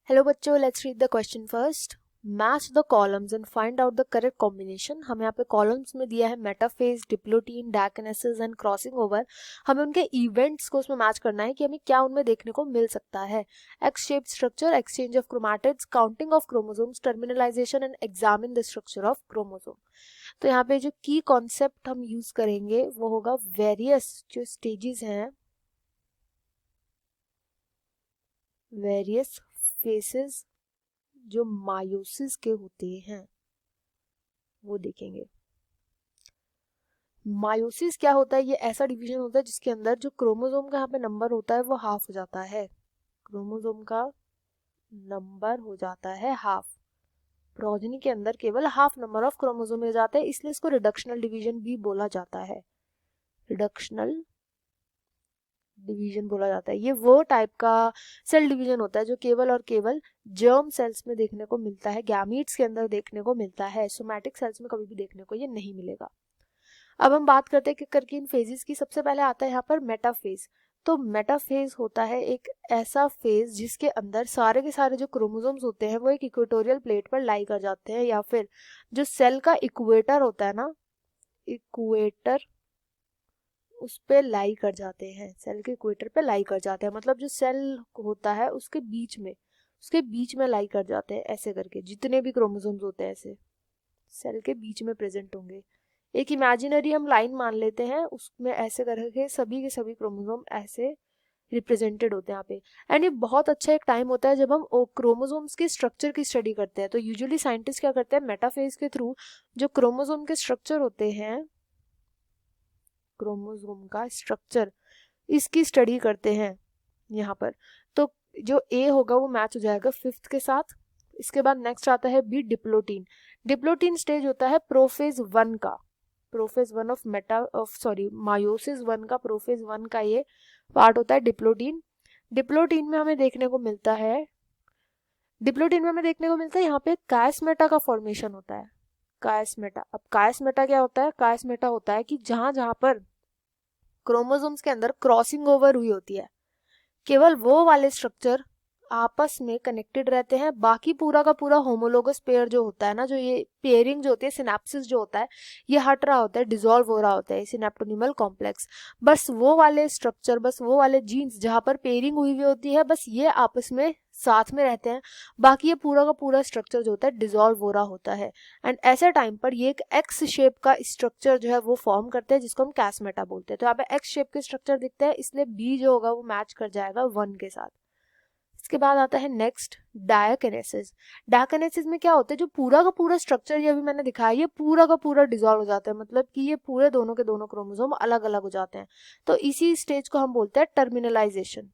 Hello बच्चों, let's read the question first. Match the columns and find out the correct combination. हमें यहाँ पे columns में दिया है metaphase, diplotene, diakinesis and crossing over. हमें उनके इवेंट्स को उसमें मैच करना है कि हमें क्या उनमें देखने को मिल सकता है. X shaped structure, exchange of chromatids, counting of chromosomes, terminalisation and examine the structure of chromosome. तो यहाँ पे जो की कॉन्सेप्ट हम यूज करेंगे वो होगा वेरियस जो स्टेजेस हैं, वेरियस फेसेस जो मायोसिस के होते हैं वो देखेंगे. मायोसिस क्या होता है? ये ऐसा डिवीजन होता है जिसके अंदर जो क्रोमोसोम का यहाँ पे नंबर होता है वो हाफ हो जाता है. क्रोमोसोम का नंबर हो जाता है हाफ. प्रोजेनी के अंदर केवल हाफ नंबर ऑफ क्रोमोसोम मिल जाते हैं, इसलिए इसको रिडक्शनल डिवीजन भी बोला जाता है. रिडक्शनल डिवीजन बोला जाता है. ये वो टाइप का सेल डिवीजन होता है जो केवल और केवल जर्म सेल्स में देखने को मिलता है, गैमीट्स के अंदर देखने को मिलता है. सोमैटिक सेल्स में कभी भी देखने को ये नहीं मिलेगा. अब हम बात करते हैं कि करके इन फेजेस की. सबसे पहले आता है यहाँ पर मेटाफेज. तो मेटाफेज होता है एक ऐसा फेज जिसके अंदर सारे के सारे जो क्रोमोसोम्स होते हैं वो एक इक्वेटोरियल प्लेट पर लाई कर जाते हैं, या फिर जो सेल का इक्वेटर होता है ना, इक्वेटर, उस पे लाई कर जाते हैं. सेल के इक्वेटर पे लाई कर जाते हैं, मतलब जो सेल होता है उसके बीच में लाई कर जाते हैं. ऐसे करके जितने भी क्रोमोसोम्स होते हैं ऐसे सेल के बीच में प्रेजेंट होंगे. एक इमेजिनरी हम लाइन मान लेते हैं, उसमें ऐसे करके सभी के सभी क्रोमोसोम ऐसे रिप्रेजेंटेड होते हैं यहाँ पे. एंड ये बहुत अच्छा एक टाइम होता है जब हम क्रोमोसोम्स के स्ट्रक्चर की स्टडी करते हैं. तो यूजुअली साइंटिस्ट क्या करते हैं, मेटाफेज के थ्रू जो क्रोमोसोम के स्ट्रक्चर होते हैं, क्रोमोसोम का स्ट्रक्चर, इसकी स्टडी करते हैं यहाँ पर. तो जो ए होगा वो मैच हो जाएगा फिफ्थ के साथ. इसके बाद नेक्स्ट आता है बी, डिप्लोटीन. डिप्लोटीन स्टेज होता है प्रोफेज 1 का. प्रोफेज 1 ऑफ मायोसिस 1 का, प्रोफेज 1 का ये पार्ट होता है डिप्लोटीन. डिप्लोटीन में हमें देखने को मिलता है यहाँ पे कायस्मेटा का फॉर्मेशन होता है. कायस्मेटा. अब कायस्मेटा क्या होता है? कायस्मेटा होता है कि जहां जहां पर क्रोमोसोम्स के अंदर क्रॉसिंग ओवर हुई होती है, केवल वो वाले स्ट्रक्चर आपस में कनेक्टेड रहते हैं. बाकी पूरा का पूरा होमोलोगस पेयर जो होता है ना, जो ये पेयरिंग जो होती है, सिनेप्सिस जो होता है, ये हट रहा होता है, डिसॉल्व हो रहा होता है, सिनेप्टोनिमल कॉम्प्लेक्स. बस वो वाले स्ट्रक्चर, बस वो वाले जीन्स जहां पर पेयरिंग हुई हुई होती है, बस ये आपस में साथ में रहते हैं. बाकी ये पूरा का पूरा स्ट्रक्चर जो होता है डिसॉल्व हो रहा होता है. एंड ऐसे टाइम पर ये एक एक्स शेप का स्ट्रक्चर जो है वो फॉर्म करते हैं, जिसको हम कैसमेटा बोलते हैं. तो यहाँ पे एक्स शेप के स्ट्रक्चर दिखते हैं, इसलिए बी जो होगा वो मैच कर जाएगा 1 के साथ. इसके बाद आता है नेक्स्ट, डायकिनेसिस. डायकिनेसिस में क्या होता है, जो पूरा का पूरा स्ट्रक्चर ये अभी मैंने दिखाया, ये पूरा का पूरा डिसॉल्व हो जाता है, मतलब कि ये पूरे दोनों के दोनों क्रोमोसोम अलग अलग हो जाते हैं. तो इसी स्टेज को हम बोलते हैं टर्मिनलाइजेशन.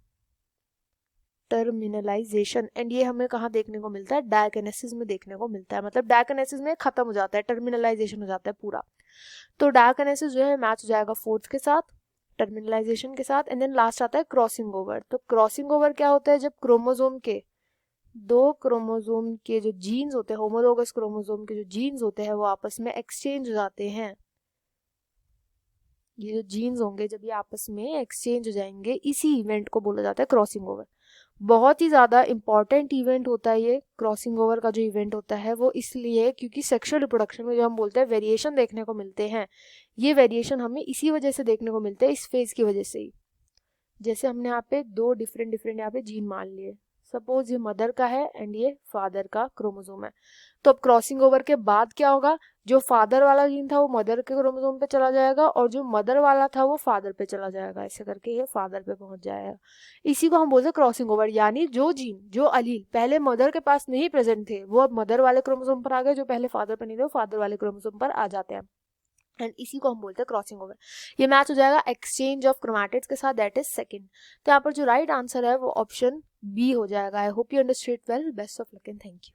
एंड ये हमें कहाँ देखने को मिलता है? डायकिनेसिस में देखने को मिलता है. मतलब डायकिनेसिस में खत्म हो जाता है, टर्मिनलाइजेशन हो जाता है पूरा. तो डायकिनेसिस जो है मैच हो जाएगा 4th के साथ, टर्मिनलाइजेशन के साथ. एंड देन लास्ट आता है क्रॉसिंग ओवर. तो क्रॉसिंग ओवर क्या होता है? जब क्रोमोसोम के दो क्रोमोसोम के जो जीन्स होते हैं, होमोलोगस क्रोमोसोम के जो जीन्स होते हैं, वो आपस में एक्सचेंज हो जाते हैं. ये जो जीन्स होंगे जब ये आपस में एक्सचेंज हो जाएंगे, इसी इवेंट को बोला जाता है क्रॉसिंग ओवर. बहुत ही ज्यादा इंपॉर्टेंट इवेंट होता है ये क्रॉसिंग ओवर का जो इवेंट होता है वो, इसलिए क्योंकि सेक्सुअल रिप्रोडक्शन में जो हम बोलते हैं वेरिएशन देखने को मिलते हैं, ये वेरिएशन हमें इसी वजह से देखने को मिलते हैं, इस फेज की वजह से ही. जैसे हमने यहाँ पे दो डिफरेंट यहाँ पे जीन मान लिए. सपोज ये मदर का है एंड ये फादर का क्रोमोसोम है. तो अब क्रॉसिंग ओवर के बाद क्या होगा, जो फादर वाला जीन था वो मदर के क्रोमोसोम पे चला जाएगा, और जो मदर वाला था वो फादर पे चला जाएगा. ऐसे करके ये फादर पे पहुंच जाएगा. इसी को हम बोलते हैं क्रॉसिंग ओवर. यानी जो जीन, जो अलील पहले मदर के पास नहीं प्रेजेंट थे, वो अब मदर वाले क्रोमोसोम पर आ गए. जो पहले फादर पे नहीं थे वो फादर वाले क्रोमोसोम पर आ जाते हैं. एंड इसी को हम बोलते हैं क्रॉसिंग ओवर. ये मैच हो जाएगा एक्सचेंज ऑफ क्रोमैटिड्स के साथ, दैट इज सेकंड. तो यहाँ पर जो राइट आंसर है वो ऑप्शन बी हो जाएगा. I hope you understood well. Best of luck and thank you.